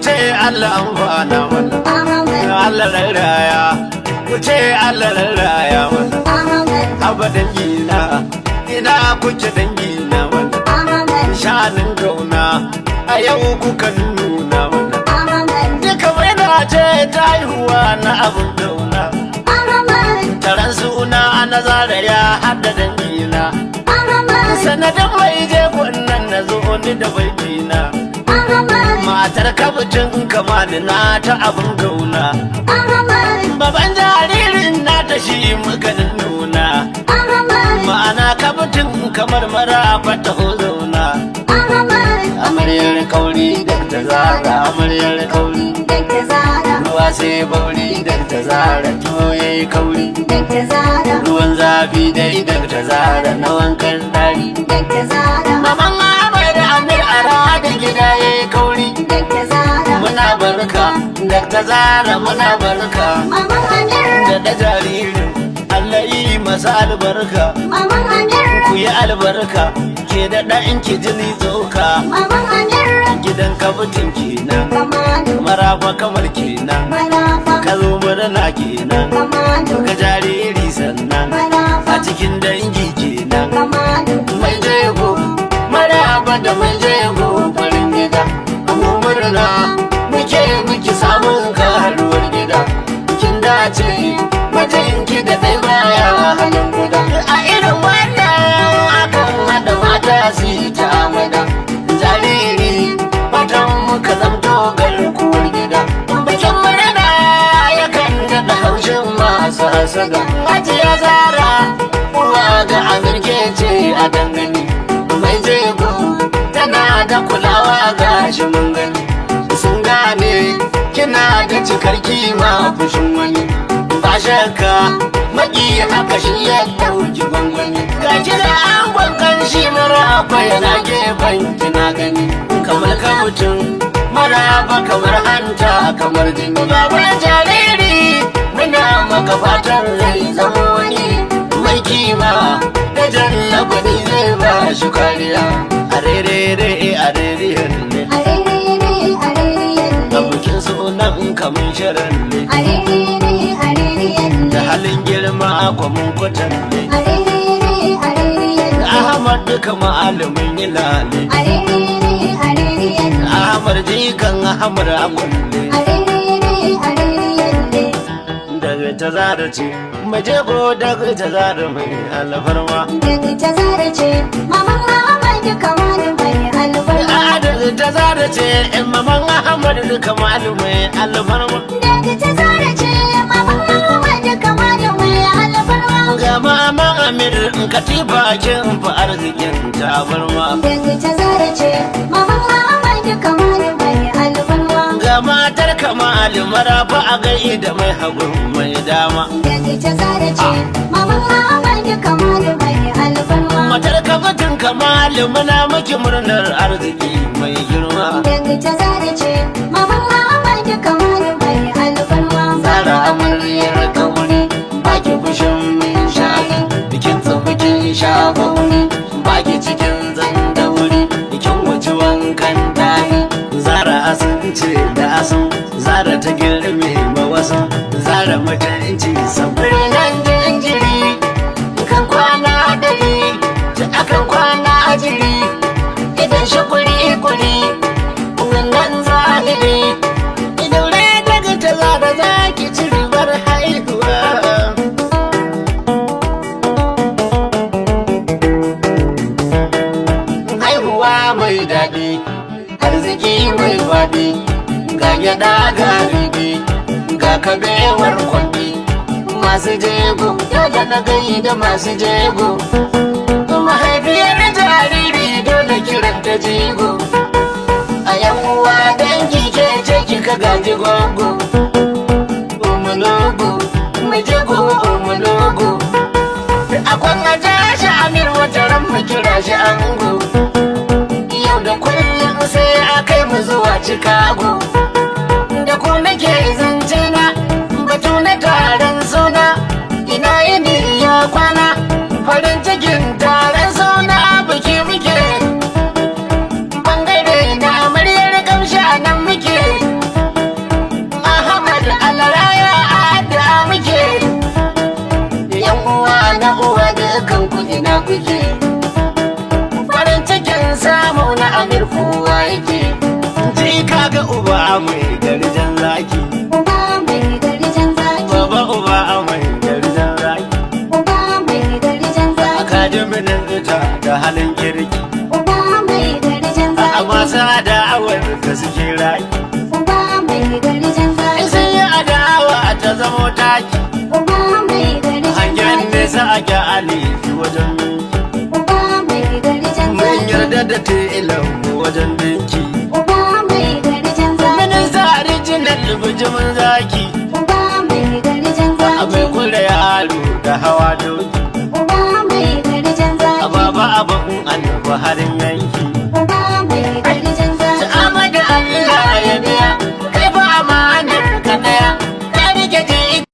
ce Allah amfana mana, Allah rarraya, ku ce Allah rarraya mana. Haba dangina, ina kuke dangina mana, shanin gauna a yau kuka nuna mana. Duka waina ce ta haihuwa na abin gauna, taron suna na zaraya hada dangina. Sanadin mai je wannan na zo ni da baikina, matar kabutin kamalina ta abin gauna. Baban jaririn na ta shi maganin nuna, ma'ana kabutin kamar mara fata zauna. Amaryar kauri da ta zara, amaryar kauri ruwa sai bauri da ta zara, tuwo ya yi kauri ruwan zafi dai da ta zara na wankan dari. Maman Amir da Amir ara da gida ya yi kauri, muna barka da ta zara, muna barka da jaririn Allah yi masa albarka. Ku yi albarka ke da ɗan ki jini tsoka, gidan kabutin kenan marafa kamar kenan, ka zo murna kenan ka jariri sannan a cikin dangi kenan. Mai jego maraba da mai jego farin gida, mu murna muke miki samun karuwar gida. Kin dace mijinki da ɗai baya halin guda, a irin wannan akan hada mata su yi ta amada. Jariri fatan muka zamto garkuwar gida, bikin murna yakan daɗa haushin masu hasada. Hajiya Zara uwa ga Amir ce a dangane, mai jego tana da kulawa ga shi mun gani. Sun gane kina da cikar kima fushin wani, ba shakka maki haka shi ya dauki gwangwani. Ga kira angon kan shi maraba yana gefen kina gani, kamar kabutin maraba kamar hanta kamar jini. Baban jariri muna maka fatan zai zama wani mai kima da jallabani zai ba shi kariya. Arerere areriyar ne, da bukin sunan kamun shirin ne, da halin girma kwamin kwatan ne, da Ahmad duka ma'alimin yila ne, Ahmad jikan Ahmad akun ne. Daga ta zara ce mai jego, daga ta zara mai alfarma, daga ta zara ce maman Ahmad duka malamai alfarma. Daga ta zara ce maman Ahmad duka malamai alfarma, daga ta zara ce maman Ahmad duka malamai alfarma. Ga mama Amir katifa kin fa arzikin tabarma, daga ta zara ce maman Ahmad duka malamai alfarma. Ga matar Kamal marafa a gai da mai hagu mai dama, daga ta zara ce maman Ahmad duka malamai alfarma. Matar kabutin Kamal muna miki murnar arziki mai girma, daga ta zara ce maman Ahmad duka malamai alfarma. Zara amaryar kauri baki fushin min shayi, bikin tsofakin shafauri baki cikin zandauri, bikin wuce wankan tayi. Zara asun ce da asun, Zara ta girme ma wasu, Zara mutunci sabbin nan jinjiri kan kwana dari, ta akan kwana ajiri idan shi kuri wannan zahiri. Idaure daga ta Zara za ki ci ribar haihuwa. Haihuwa mai daɗi, arziki mai faɗi, ga gyaɗa ga riɗi, ga kabewar kwaɗi. Masu jego dole na gai da masu jego, mahaifiyar jariri dole kiranta jego. A yan uwa dangi ke ce kika gaji gogo, umulogo mai jego umulogo. Akwan a tashi Amir wata ran mu kira shi ango, yau da kullum sai a kai mu zuwa Chicago. Da ku nake zance na batu na taron suna, ina yini ya kwana farin cikin taron suna biki muke. Bangare na amaryar kamshi a nan muke, mai garjan zaki. Uba mai garjan zaki. Baba uba mai garjan zaki. Uba mai garjan zaki. Kaji minin ita da halin kirki. Uba mai garjan zaki. A masu adawar da suke raki. Uba mai garjan zaki. Sun yi adawa ta zamo taki. Uba mai garjan zaki. Hangen nesa a kyale wajen minki. Uba mai garjan Mun zaki. yarda da telan wajen dinki. Uba mai garjan zaki. Minista original bijimin zaki. Uba mai garjan A zaki. mai kula yaro da hawa doki. Uba mai garjan zaki. A baba abin annabi harin yayi.